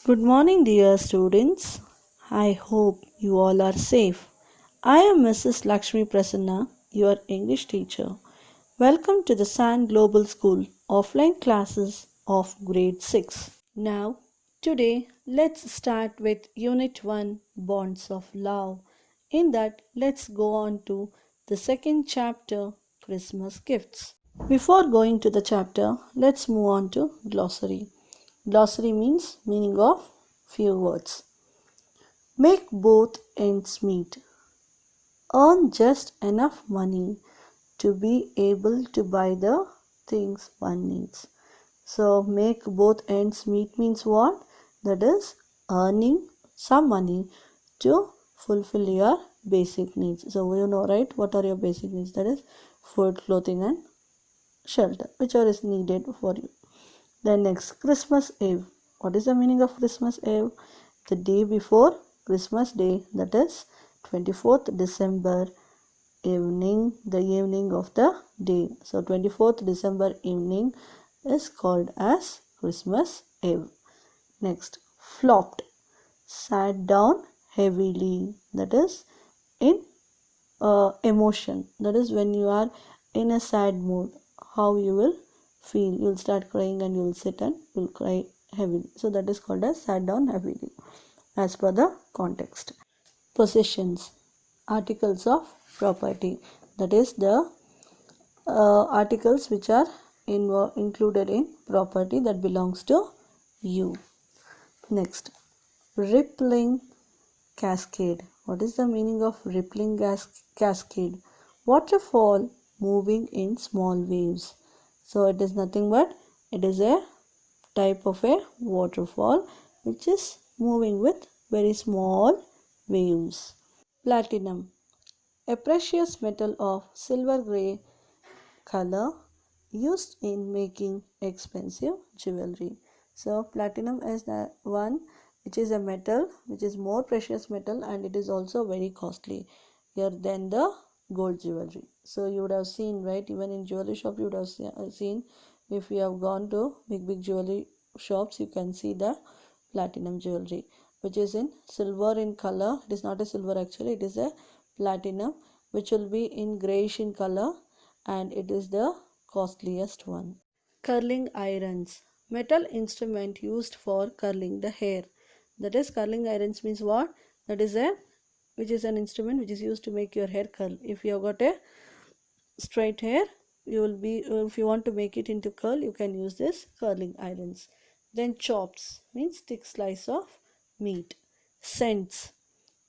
Good morning, dear students. I hope you all are safe. I am Mrs. Lakshmi Prasanna, your English teacher. Welcome to the SAN Global School offline classes of grade 6. Now, today, let's start with Unit 1 Bonds of Love. In that, let's go on to the second chapter Christmas Gifts. Before going to the chapter, let's move on to glossary. Glossary means meaning of few words. Make both ends meet. Earn just enough money to be able to buy the things one needs. So make both ends meet means what? That is earning some money to fulfill your basic needs. So you know, right? What are your basic needs? That is food, clothing and shelter, whichever is needed for you. Then next, Christmas Eve. What is the meaning of Christmas Eve? The day before Christmas Day, that is 24th December evening, the evening of the day. So 24th December evening is called as Christmas Eve. Next, flopped. Sat down heavily. That is in emotion. That is when you are in a sad mood, how you will feel. You will start crying and you will sit and you will cry heavily. So that is called as sat down heavily as per the context. Possessions, articles of property. That is the articles which are included in property that belongs to you. Next, rippling cascade. What is the meaning of rippling cascade? Waterfall moving in small waves. So it is nothing but it is a type of a waterfall which is moving with very small waves. Platinum, a precious metal of silver grey color used in making expensive jewelry. So platinum is the one which is a metal which is more precious metal and it is also very costly here than the gold jewelry. So you would have seen, right, even in jewelry shop you would have seen, if you have gone to big jewelry shops, you can see the platinum jewelry which is in silver in color. It is not a silver actually, it is a platinum which will be in grayish in color and it is the costliest one. Curling irons, metal instrument used for curling the hair. That is, curling irons means what? That is a which is an instrument which is used to make your hair curl. If you have got a straight hair, you will be if you want to make it into curl, you can use this curling irons. Then chops means thick slice of meat. Cents,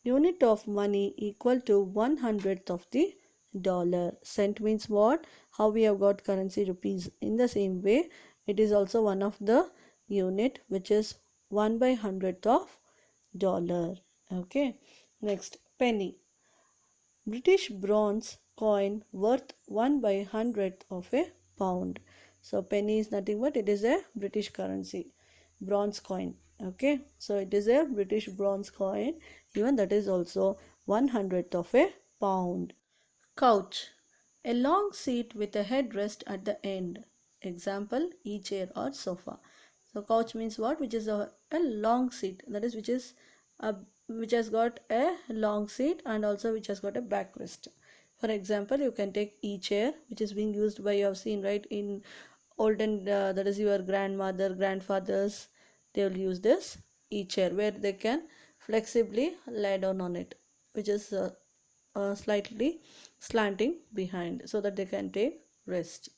unit of money equal to 1/100th of the dollar. Cent means what? How we have got currency rupees. In the same way, it is also one of the unit which is 1/100th of dollar. Okay. Next, penny. British bronze coin worth 1/100th of a pound. So penny is nothing but it is a British currency, bronze coin. Okay, so it is a British bronze coin, even that is also 1/100th of a pound. Couch, a long seat with a headrest at the end. Example, e-chair or sofa. So couch means what? Which is a long seat, that is which has got a long seat and also which has got a backrest. For example, you can take e-chair which is being used by, you have seen, right, in olden that is your grandmother, grandfathers, they will use this e-chair where they can flexibly lie down on it, which is slightly slanting behind so that they can take rest.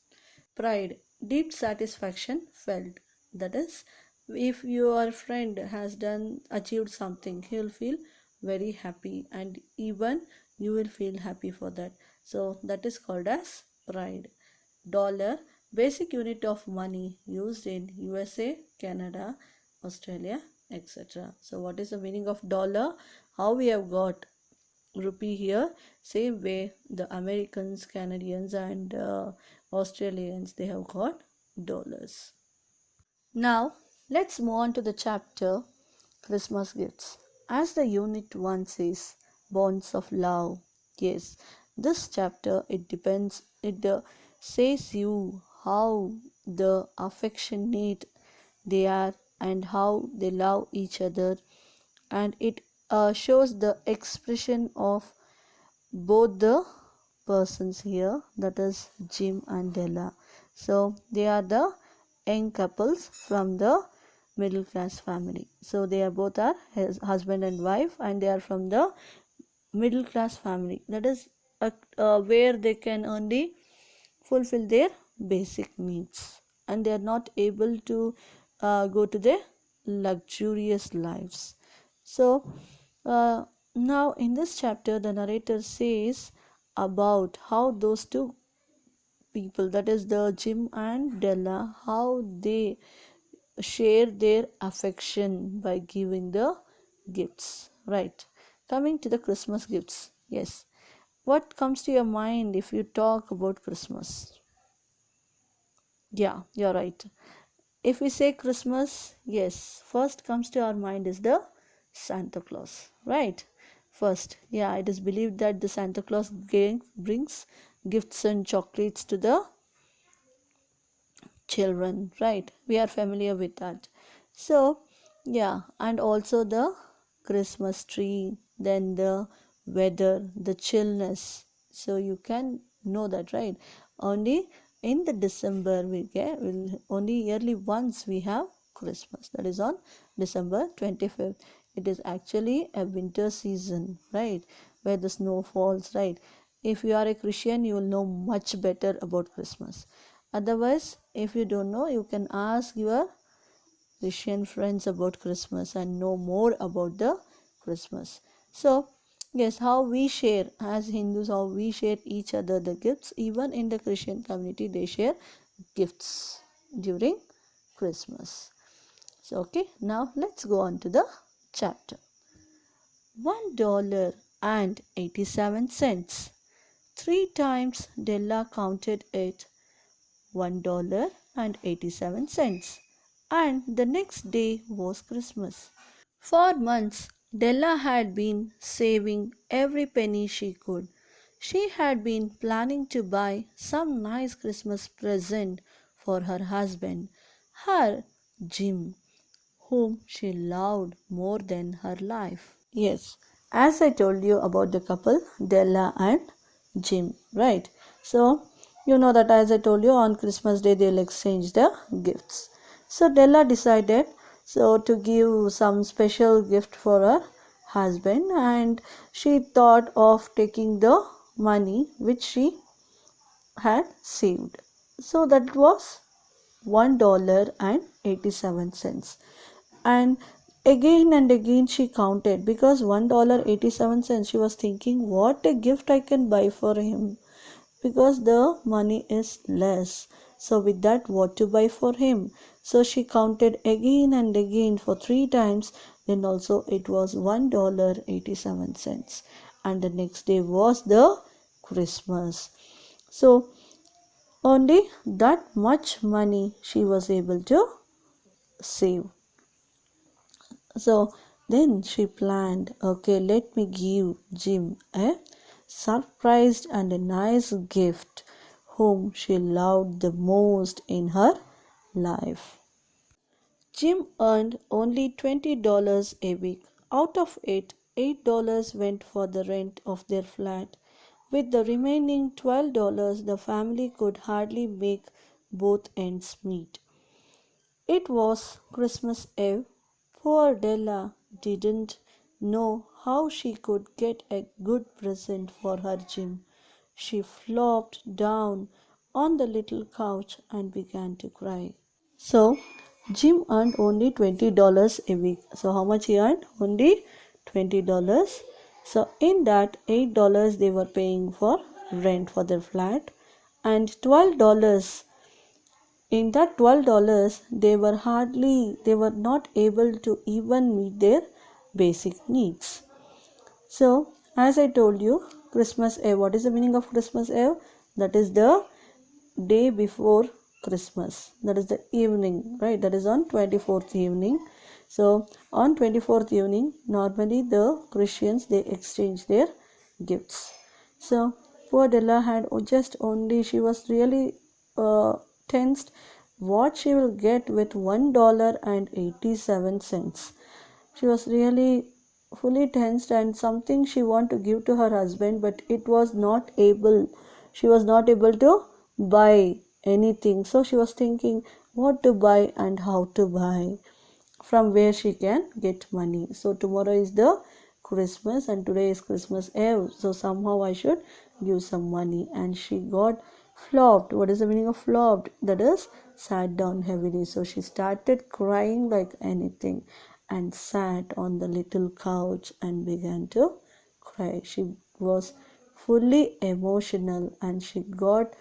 Pride, deep satisfaction felt. That is, if your friend has achieved something, he will feel very happy and even you will feel happy for that. So that is called as pride. Dollar, basic unit of money used in USA, Canada, Australia, etc. So what is the meaning of dollar? How we have got rupee here? Same way the Americans, Canadians and Australians, they have got dollars. Now let's move on to the chapter Christmas Gifts. As the unit 1 says, bonds of love. Yes, this chapter it says you how the affectionate they are and how they love each other, and it shows the expression of both the persons here, that is Jim and Della. So they are the young couples from the middle class family. So they are both are his husband and wife, and they are from the middle class family, that is where they can only fulfill their basic needs, and they are not able to go to their luxurious lives. So uh, now in this chapter the narrator says about how those two people, that is the Jim and Della, how they share their affection by giving the gifts, right? Coming to the Christmas gifts, yes, what comes to your mind if you talk about Christmas? Yeah, you're right. If we say Christmas, yes, first comes to our mind is the Santa Claus, right? First, yeah, it is believed that the Santa Claus brings gifts and chocolates to the children, right? We are familiar with that. So, yeah, and also the Christmas tree, then the weather, the chillness. So you can know that, right? Only in the December only yearly once we have Christmas, that is on December 25th. It is actually a winter season, right, where the snow falls, right? If you are a Christian, you will know much better about Christmas. Otherwise, if you don't know, you can ask your Christian friends about Christmas and know more about the Christmas. So, yes, how we share as Hindus, how we share each other the gifts. Even in the Christian community, they share gifts during Christmas. So, okay, now let's go on to the chapter. $1.87. 3 times Della counted it. $1.87. And the next day was Christmas. For months, Della had been saving every penny she could. She had been planning to buy some nice Christmas present for her husband, her Jim, whom she loved more than her life. Yes, as I told you about the couple, Della and Jim, right? So, you know that as I told you on Christmas Day they'll exchange the gifts. So, Della decided to give some special gift for her husband, and she thought of taking the money which she had saved. So, that was $1.87, and again she counted, because $1.87 she was thinking what a gift I can buy for him, because the money is less. So with that, what to buy for him? So she counted again and again for 3 times. Then also it was $1.87, and the next day was the Christmas. So only that much money she was able to save. So then she planned, okay, let me give Jim a surprise and a nice gift, whom she loved the most in her life. Jim earned only $20 a week. Out of it, $8 went for the rent of their flat. With the remaining $12, the family could hardly make both ends meet. It was Christmas Eve. Poor Della didn't know how she could get a good present for her Jim. She flopped down on the little couch and began to cry. So, Jim earned only $20 a week. So, how much he earned? Only $20. So, in that, $8 they were paying for rent for their flat, and $12, in that $12 they were not able to even meet their basic needs. So as I told you, Christmas Eve, what is the meaning of Christmas Eve? That is the day before Christmas, that is the evening, right? That is on 24th evening. So on 24th evening, normally the Christians, they exchange their gifts. So poor Della had just only, she was really tensed, what she will get with $1.87. She was really fully tensed and something she wanted to give to her husband, but it was not able. She was not able to buy anything. So she was thinking what to buy and how to buy, from where she can get money. So tomorrow is the Christmas and today is Christmas Eve. So somehow I should give some money. And she got flopped. What is the meaning of flopped? That is sat down heavily. So she started crying like anything and sat on the little couch and began to cry. She was fully emotional and she got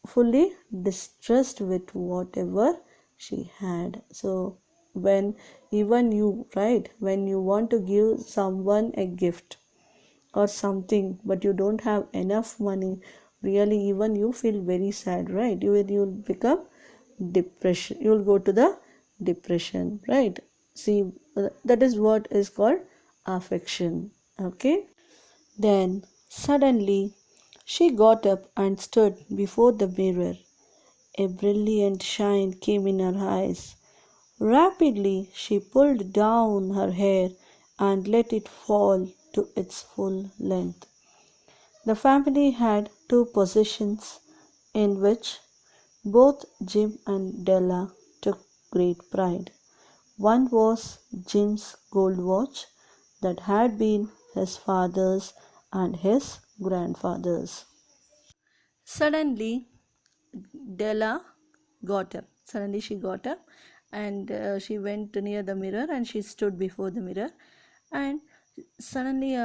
fully distressed with whatever she had. So when even you, right, when you want to give someone a gift or something but you don't have enough money, really even you feel very sad, right? You'll become depression, you'll go to the depression, right? See, that is what is called affection. Okay, then suddenly she got up and stood before the mirror. A brilliant shine came in her eyes. Rapidly she pulled down her hair and let it fall to its full length. The family had two possessions in which both Jim and Della took great pride. One was Jim's gold watch that had been his father's and his grandfather's. Suddenly, Della got up. Suddenly, she got up and she went near the mirror and she stood before the mirror. And suddenly,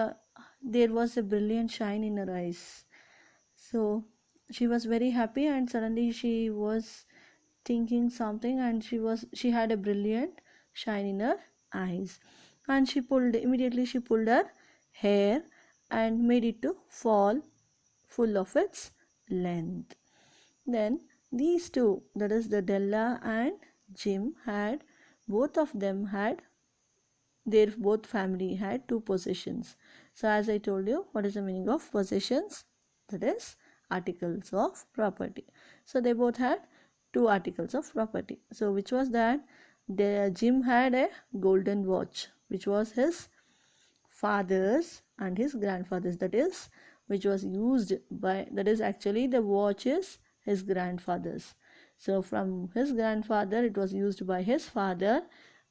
there was a brilliant shine in her eyes. So, she was very happy and suddenly she was thinking something and she had a brilliant shine in her eyes. And she pulled her hair and made it to fall full of its length. Then these two, that is the Della and Jim, had both of them had their both family had two possessions. So as I told you, what is the meaning of possessions? That is articles of property. So they both had two articles of property. So which was that? Jim had a golden watch, which was his father's and his grandfather's, that is which was used by, that is actually the watch is his grandfather's. So from his grandfather it was used by his father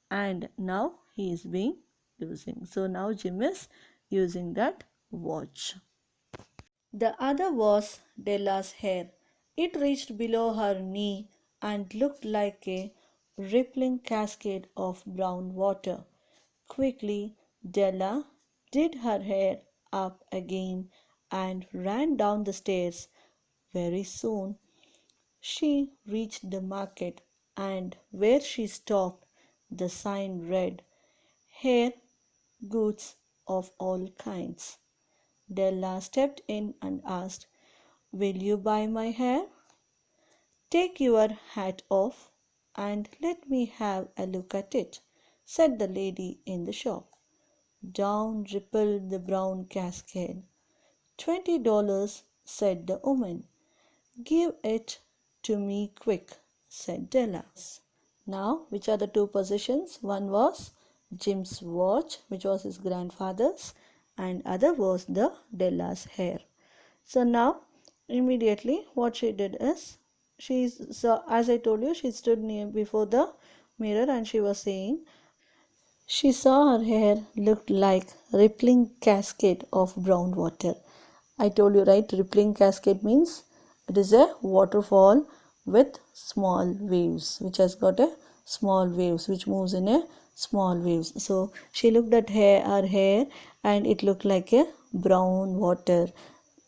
and now he is being using. So now Jim is using that watch. The other was Della's hair. It reached below her knee and looked like a rippling cascade of brown water. Quickly, Della did her hair up again and ran down the stairs. Very soon, she reached the market, and where she stopped, the sign read, "Hair goods of all kinds." Della stepped in and asked, "Will you buy my hair?" "Take your hat off and let me have a look at it," said the lady in the shop. Down rippled the brown cascade. $20, said the woman. "Give it to me quick," said Della. Now, which are the two possessions? One was Jim's watch, which was his grandfather's, and other was the Della's hair. So now, immediately, what she did is, as I told you, she stood near before the mirror and she was saying, she saw her hair looked like rippling cascade of brown water. I told you, right? Rippling cascade means it is a waterfall with small waves, which has got a small waves, which moves in a small waves. So she looked at her hair and it looked like a brown water,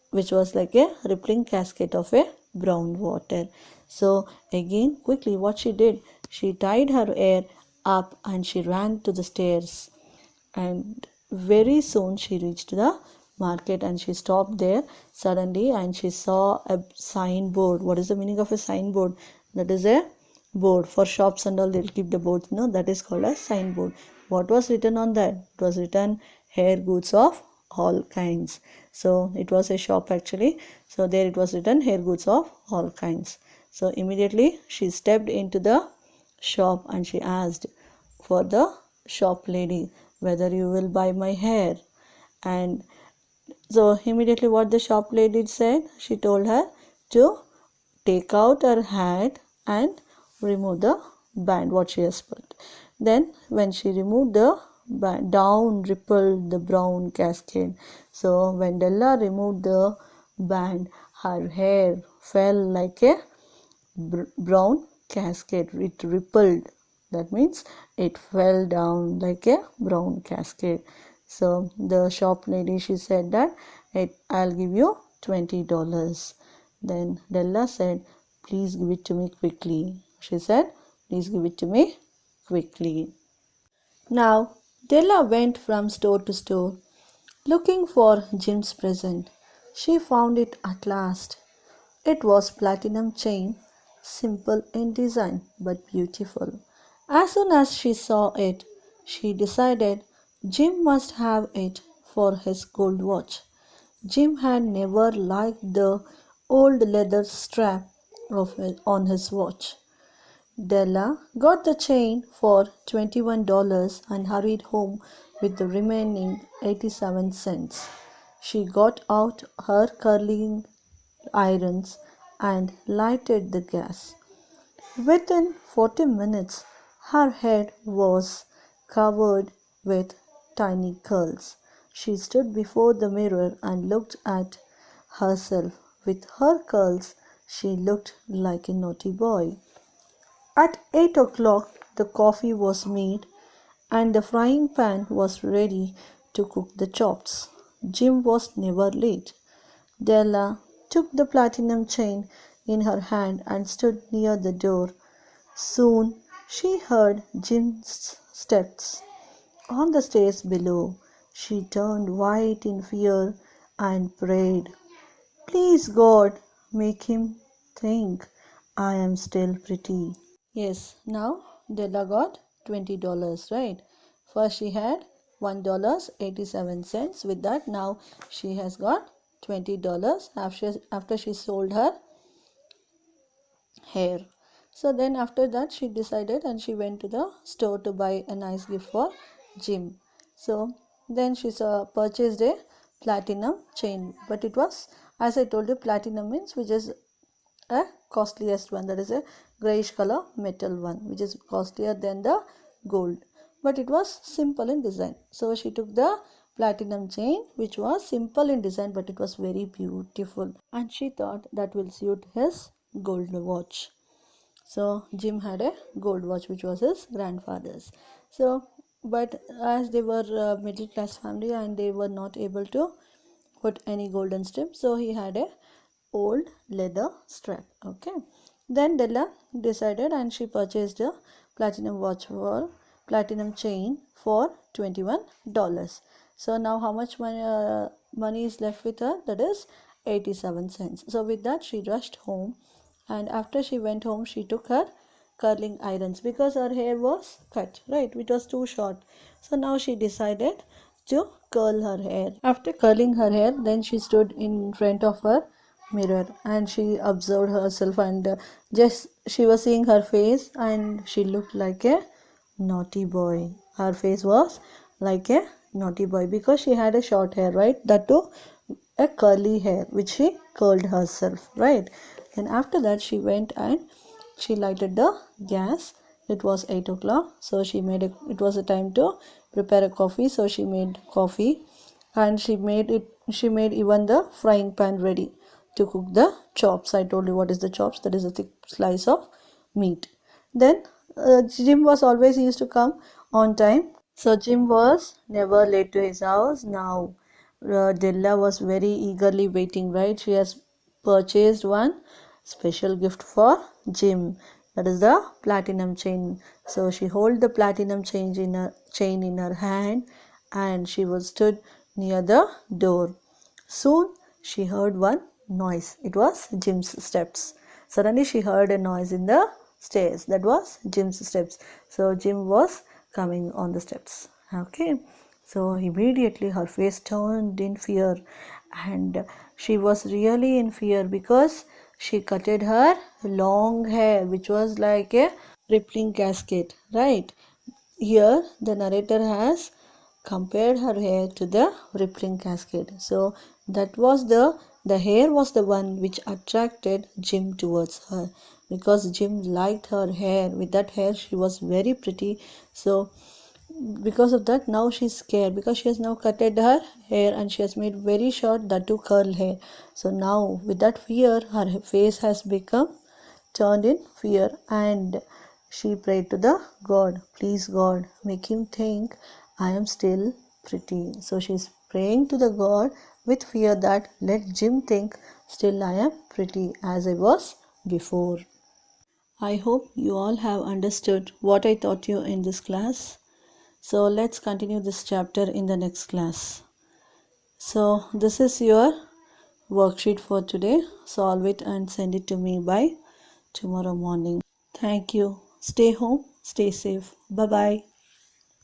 which was like a rippling cascade of a brown water. So again, quickly what she did, she tied her hair up and she ran to the stairs, and very soon she reached the market and she stopped there suddenly and she saw a signboard. What is the meaning of a signboard? That is a board for shops and all, they'll keep the boards, no, that is called a signboard. What was written on that? It was written hair goods of all kinds. So it was a shop actually, so there it was written hair goods of all kinds. So immediately she stepped into the shop and she asked for the shop lady whether you will buy my hair. And so immediately what the shop lady said, she told her to take out her hat and remove the band what she has put. Then when she removed the band, down rippled the brown cascade. So when Della removed the band, her hair fell like a brown cascade. It rippled, that means it fell down like a brown cascade. So the shop lady, she said that I'll give you $20. Then Della said, please give it to me quickly. She said, please give it to me quickly. Now Della went from store to store looking for Jim's present. She found it at last. It was platinum chain, simple in design but beautiful. As soon as she saw it, she decided Jim must have it for his gold watch. Jim had never liked the old leather strap on his watch. Della got the chain for $21 and hurried home with the remaining 87 cents. She got out her curling irons and lighted the gas. Within 40 minutes, her head was covered with tiny curls. She stood before the mirror and looked at herself. With her curls, she looked like a naughty boy. At 8 o'clock, the coffee was made and the frying pan was ready to cook the chops. Jim was never late. Della took the platinum chain in her hand and stood near the door. Soon she heard Jim's steps on the stairs below. She turned white in fear and prayed, please God, make him think I am still pretty. Yes, now Della got $20, right? First she had $1.87. With that, now she has got $20 after she sold her hair. So then after that she decided and she went to the store to buy a nice gift for Jim. So then she purchased a platinum chain, but it was, as I told you, platinum means which is a costliest one, that is a grayish color metal one, which is costlier than the gold, but it was simple in design. So she took the platinum chain which was simple in design but it was very beautiful, and she thought that will suit his gold watch. So Jim had a gold watch which was his grandfather's. So but as they were a middle class family and they were not able to put any golden strip, so he had a old leather strap. Okay, then Della decided and she purchased a platinum watch for platinum chain for $21. So now how much money is left with her? That is 87 cents. So with that she rushed home, and after she went home she took her curling irons because her hair was cut, right? It was too short. So now she decided to curl her hair. After curling her hair, then she stood in front of her mirror and she observed herself, and just she was seeing her face and she looked like a naughty boy. Her face was like a naughty boy because she had a short hair, right? That too a curly hair which she curled herself, right? Then after that she went and she lighted the gas. It was 8 o'clock, so it was a time to prepare a coffee. So she made coffee and she made even the frying pan ready to cook the chops. I told you what is the chops, that is a thick slice of meat. Then Jim was always used to come on time, so Jim was never late to his house. Now Della was very eagerly waiting, right? She has purchased one special gift for Jim, that is the platinum chain. So she held the platinum chain in her hand and she was stood near the door. Soon she heard one noise. It was Jim's steps. Suddenly she heard a noise in the stairs. That was Jim's steps. So Jim was coming on the steps. Okay. So immediately her face turned in fear, and she was really in fear because she cutted her long hair, which was like a rippling cascade, right? Here, the narrator has compared her hair to the rippling cascade. So that was the hair was the one which attracted Jim towards her, because Jim liked her hair. With that hair, she was very pretty. So because of that, now she's scared, because she has now cutted her hair and she has made very short, that too curl hair. So now with that fear, her face has become turned in fear, and she prayed to the God, please God, make him think I am still pretty. So she's praying to the God with fear that let Jim think still I am pretty as I was before. I hope you all have understood what I taught you in this class. So let's continue this chapter in the next class. So this is your worksheet for today. Solve it and send it to me by tomorrow morning. Thank you. Stay home, stay safe. Bye bye.